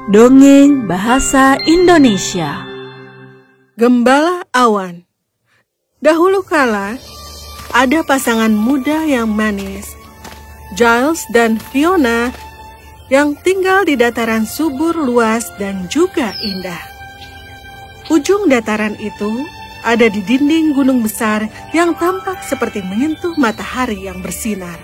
Dongeng Bahasa Indonesia. Gembala Awan. Dahulu kala, ada pasangan muda yang manis, Giles dan Fiona, yang tinggal di dataran subur luas dan juga indah. Ujung dataran itu ada di dinding gunung besar yang tampak seperti menyentuh matahari yang bersinar.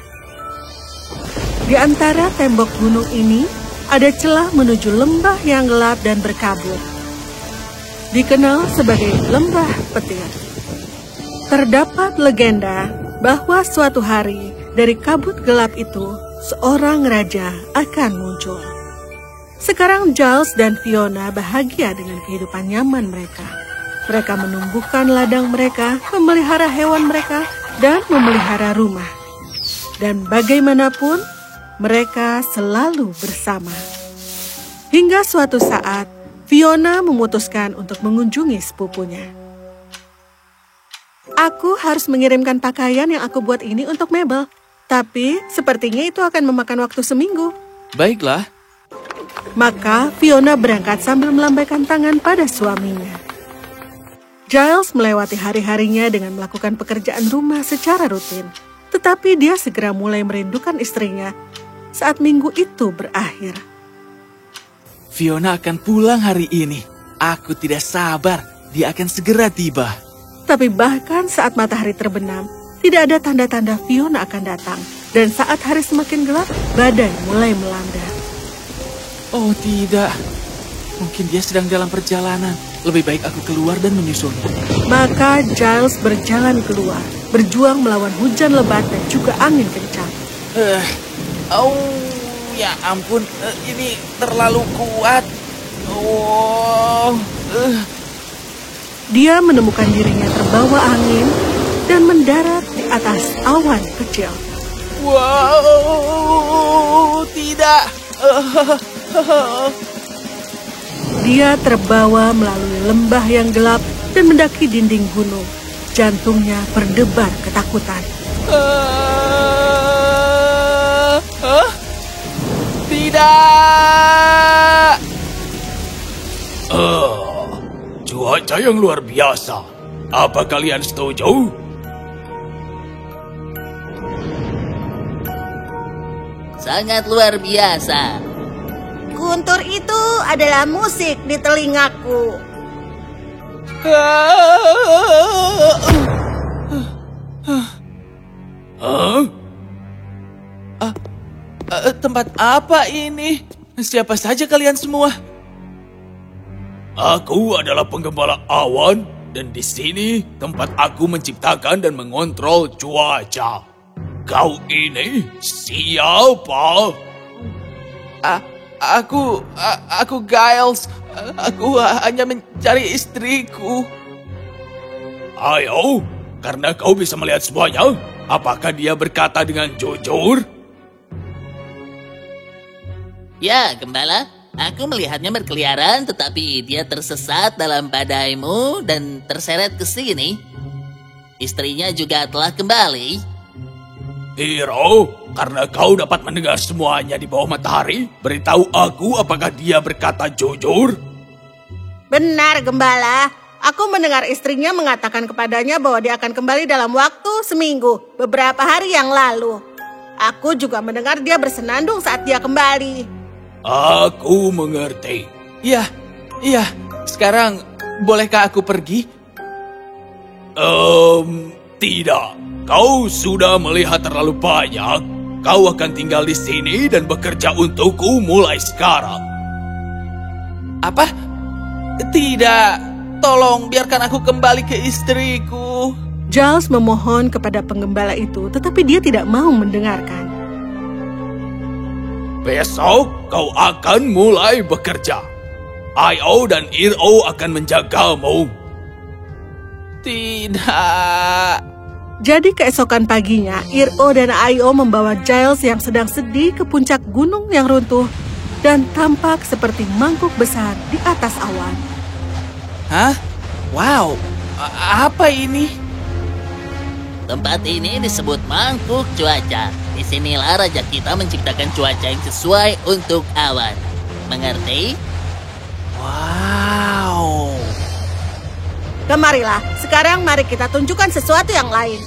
Di antara tembok gunung ini, ada celah menuju lembah yang gelap dan berkabut. Dikenal sebagai Lembah Petir. Terdapat legenda bahwa suatu hari dari kabut gelap itu, seorang raja akan muncul. Sekarang Giles dan Fiona bahagia dengan kehidupan nyaman mereka. Mereka menumbuhkan ladang mereka, memelihara hewan mereka, dan memelihara rumah. Dan bagaimanapun, mereka selalu bersama. Hingga suatu saat, Fiona memutuskan untuk mengunjungi sepupunya. Aku harus mengirimkan pakaian yang aku buat ini untuk Mabel. Tapi sepertinya itu akan memakan waktu seminggu. Baiklah. Maka Fiona berangkat sambil melambaikan tangan pada suaminya. Giles melewati hari-harinya dengan melakukan pekerjaan rumah secara rutin. Tetapi dia segera mulai merindukan istrinya saat minggu itu berakhir. Fiona akan pulang hari ini. Aku tidak sabar. Dia akan segera tiba. Tapi bahkan saat matahari terbenam, tidak ada tanda-tanda Fiona akan datang. Dan saat hari semakin gelap, badai mulai melanda. Oh tidak. Mungkin dia sedang dalam perjalanan. Lebih baik aku keluar dan menyusulnya. Maka Giles berjalan keluar, berjuang melawan hujan lebat dan juga angin kencang. Ya ampun, ini terlalu kuat. Dia menemukan dirinya terbawa angin dan mendarat di atas awan kecil. Wow, tidak. Dia terbawa melalui lembah yang gelap dan mendaki dinding gunung. Jantungnya berdebar ketakutan. Tidak. Cuaca yang luar biasa. Apa kalian setuju? Sangat luar biasa. Guntur itu adalah musik di telingaku. Tempat apa ini? Siapa saja kalian semua? Aku adalah penggembala awan, dan di sini tempat aku menciptakan dan mengontrol cuaca. Kau ini siapa? Aku Giles. Aku hanya mencari istriku. Ayo, karena kau bisa melihat semuanya, apakah dia berkata dengan jujur? Ya, Gembala. Aku melihatnya berkeliaran, tetapi dia tersesat dalam badaimu dan terseret ke sini. Istrinya juga telah kembali. Hero, karena kau dapat mendengar semuanya di bawah matahari, beritahu aku apakah dia berkata jujur? Benar, Gembala. Aku mendengar istrinya mengatakan kepadanya bahwa dia akan kembali dalam waktu seminggu, beberapa hari yang lalu. Aku juga mendengar dia bersenandung saat dia kembali. Aku mengerti. Iya. Sekarang, bolehkah aku pergi? Tidak. Kau sudah melihat terlalu banyak. Kau akan tinggal di sini dan bekerja untukku mulai sekarang. Apa? Tidak. Tolong biarkan aku kembali ke istriku. Giles memohon kepada penggembala itu, tetapi dia tidak mau mendengarkan. Besok kau akan mulai bekerja. Io dan Iro akan menjagamu. Tidak. Jadi keesokan paginya, Iro dan Io membawa Giles yang sedang sedih ke puncak gunung yang runtuh dan tampak seperti mangkuk besar di atas awan. Hah? Wow, apa ini? Tempat ini disebut mangkuk cuaca. Disinilah raja kita menciptakan cuaca yang sesuai untuk awan. Mengerti? Wow. Kemarilah, sekarang mari kita tunjukkan sesuatu yang lain.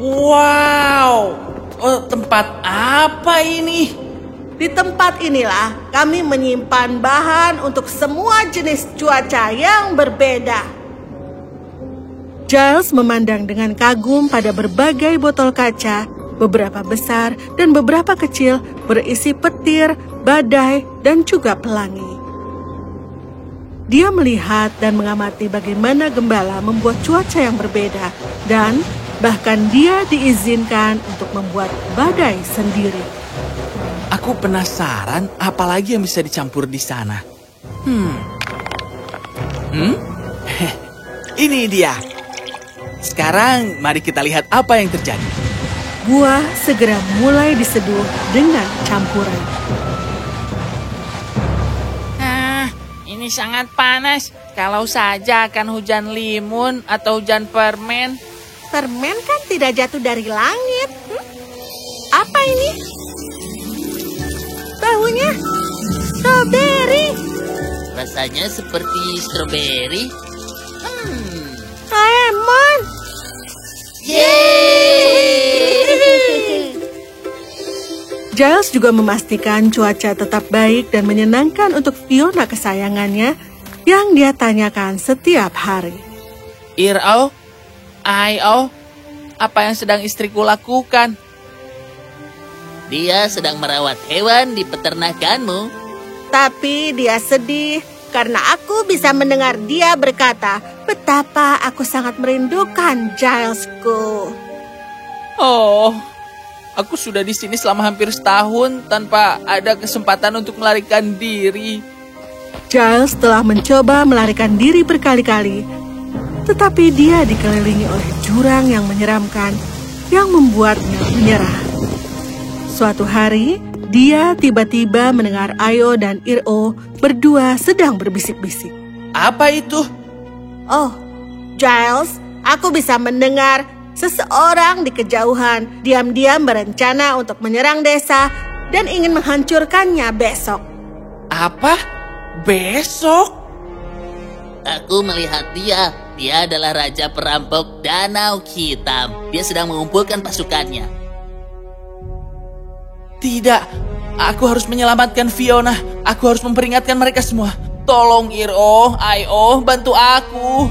Wow. Oh, tempat apa ini? Di tempat inilah kami menyimpan bahan untuk semua jenis cuaca yang berbeda. Giles memandang dengan kagum pada berbagai botol kaca, beberapa besar dan beberapa kecil berisi petir, badai, dan juga pelangi. Dia melihat dan mengamati bagaimana gembala membuat cuaca yang berbeda dan bahkan dia diizinkan untuk membuat badai sendiri. Aku penasaran apa lagi yang bisa dicampur di sana. Ini dia. Sekarang mari kita lihat apa yang terjadi. Buah segera mulai diseduh dengan campuran. Ini sangat panas. Kalau saja akan hujan limun atau hujan permen. Permen kan tidak jatuh dari langit. Apa ini? Baunya strawberry. Rasanya seperti stroberi. Lemon. Yeay! Giles juga memastikan cuaca tetap baik dan menyenangkan untuk Fiona kesayangannya yang dia tanyakan setiap hari. Iro, Ayo, apa yang sedang istriku lakukan? Dia sedang merawat hewan di peternakanmu. Tapi dia sedih karena aku bisa mendengar dia berkata, betapa aku sangat merindukan Gilesku. Oh, aku sudah di sini selama hampir setahun tanpa ada kesempatan untuk melarikan diri. Giles telah mencoba melarikan diri berkali-kali, tetapi dia dikelilingi oleh jurang yang menyeramkan yang membuatnya menyerah. Suatu hari, dia tiba-tiba mendengar Ayo dan Iro berdua sedang berbisik-bisik. Apa itu? Oh, Giles, aku bisa mendengar seseorang di kejauhan diam-diam berencana untuk menyerang desa dan ingin menghancurkannya besok. Apa? Besok? Aku melihat dia. Dia adalah raja perampok Danau Hitam. Dia sedang mengumpulkan pasukannya. Tidak, aku harus menyelamatkan Fiona. Aku harus memperingatkan mereka semua. Tolong Iro, Ayo, bantu aku.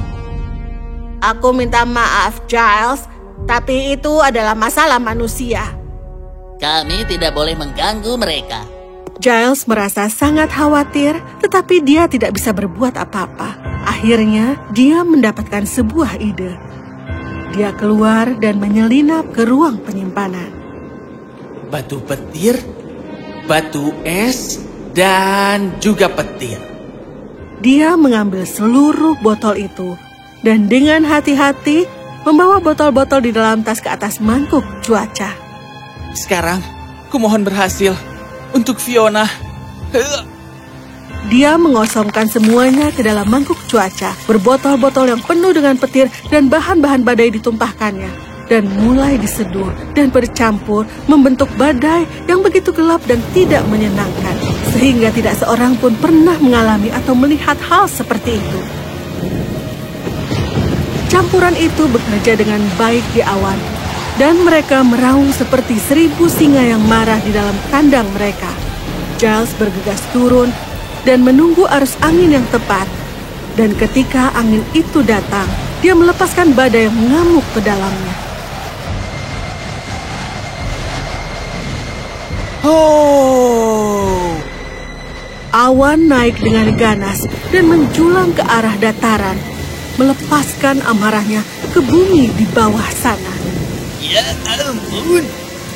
Aku minta maaf, Giles, tapi itu adalah masalah manusia. Kami tidak boleh mengganggu mereka. Giles merasa sangat khawatir, tetapi dia tidak bisa berbuat apa-apa. Akhirnya, dia mendapatkan sebuah ide. Dia keluar dan menyelinap ke ruang penyimpanan. Batu petir, batu es, dan juga petir. Dia mengambil seluruh botol itu dan dengan hati-hati membawa botol-botol di dalam tas ke atas mangkuk cuaca. Sekarang, kumohon berhasil untuk Fiona. Dia mengosongkan semuanya ke dalam mangkuk cuaca, berbotol-botol yang penuh dengan petir dan bahan-bahan badai ditumpahkannya. Dan mulai diseduh dan bercampur membentuk badai yang begitu gelap dan tidak menyenangkan. Sehingga tidak seorang pun pernah mengalami atau melihat hal seperti itu. Campuran itu bekerja dengan baik di awan. Dan mereka meraung seperti 1000 singa yang marah di dalam kandang mereka. Giles bergegas turun dan menunggu arus angin yang tepat. Dan ketika angin itu datang, dia melepaskan badai yang mengamuk ke dalamnya. Oh! Awan naik dengan ganas dan menjulang ke arah dataran, melepaskan amarahnya ke bumi di bawah sana. Ya ampun.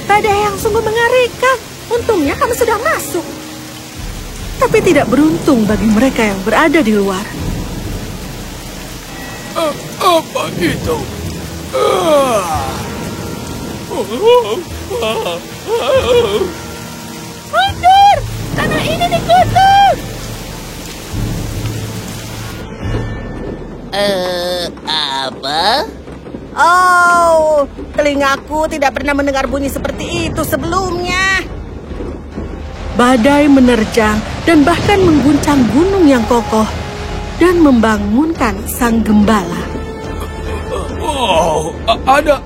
Badai yang sungguh mengerikan. Untungnya kami sudah masuk. Tapi tidak beruntung bagi mereka yang berada di luar. Apa itu? Mundur! Tanah ini dikutuk! Apa? Oh, telingaku tidak pernah mendengar bunyi seperti itu sebelumnya. Badai menerjang dan bahkan mengguncang gunung yang kokoh dan membangunkan sang gembala. Oh, ada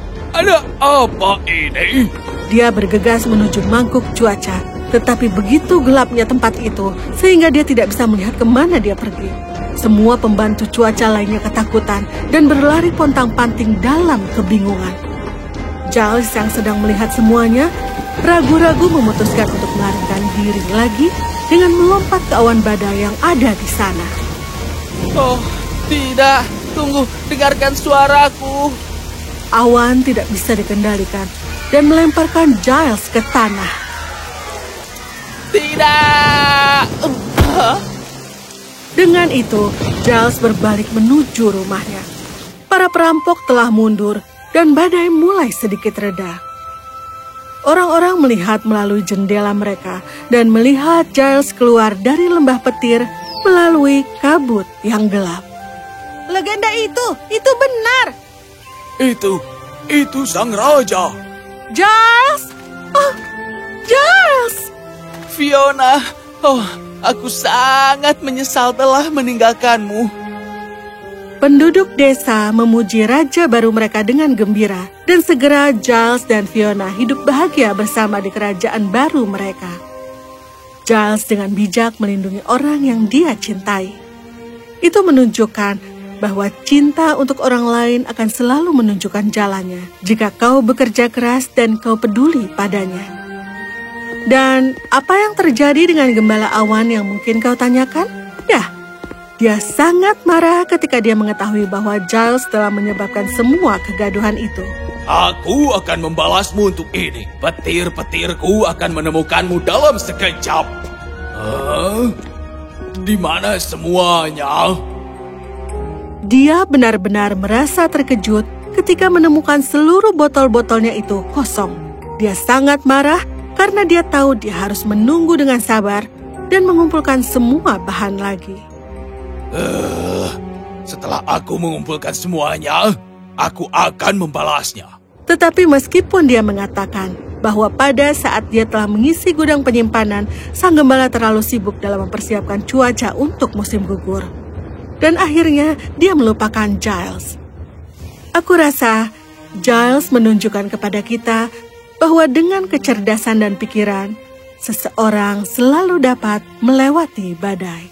apa ini? Dia bergegas menuju mangkuk cuaca, tetapi begitu gelapnya tempat itu sehingga dia tidak bisa melihat kemana dia pergi. Semua pembantu cuaca lainnya ketakutan dan berlari pontang-panting dalam kebingungan. Giles yang sedang melihat semuanya, ragu-ragu memutuskan untuk melarikan diri lagi dengan melompat ke awan badai yang ada di sana. Oh, tidak. Tunggu, dengarkan suaraku. Awan tidak bisa dikendalikan dan melemparkan Giles ke tanah. Tidak. Dengan itu, Giles berbalik menuju rumahnya. Para perampok telah mundur dan badai mulai sedikit reda. Orang-orang melihat melalui jendela mereka dan melihat Giles keluar dari lembah petir melalui kabut yang gelap. Legenda itu benar. Itu sang raja. Giles! Oh, Giles! Fiona, oh, aku sangat menyesal telah meninggalkanmu. Penduduk desa memuji raja baru mereka dengan gembira, dan segera Giles dan Fiona hidup bahagia bersama di kerajaan baru mereka. Giles dengan bijak melindungi orang yang dia cintai. Itu menunjukkan bahwa cinta untuk orang lain akan selalu menunjukkan jalannya jika kau bekerja keras dan kau peduli padanya. Dan apa yang terjadi dengan Gembala Awan yang mungkin kau tanyakan? Ya, dia sangat marah ketika dia mengetahui bahwa Giles telah menyebabkan semua kegaduhan itu. Aku akan membalasmu untuk ini. Petir-petirku akan menemukanmu dalam sekejap. Di mana semuanya? Dia benar-benar merasa terkejut ketika menemukan seluruh botol-botolnya itu kosong. Dia sangat marah karena dia tahu dia harus menunggu dengan sabar dan mengumpulkan semua bahan lagi. Setelah aku mengumpulkan semuanya, aku akan membalasnya. Tetapi meskipun dia mengatakan bahwa pada saat dia telah mengisi gudang penyimpanan, sang gembala terlalu sibuk dalam mempersiapkan cuaca untuk musim gugur. Dan akhirnya dia melupakan Giles. Aku rasa Giles menunjukkan kepada kita bahwa dengan kecerdasan dan pikiran, seseorang selalu dapat melewati badai.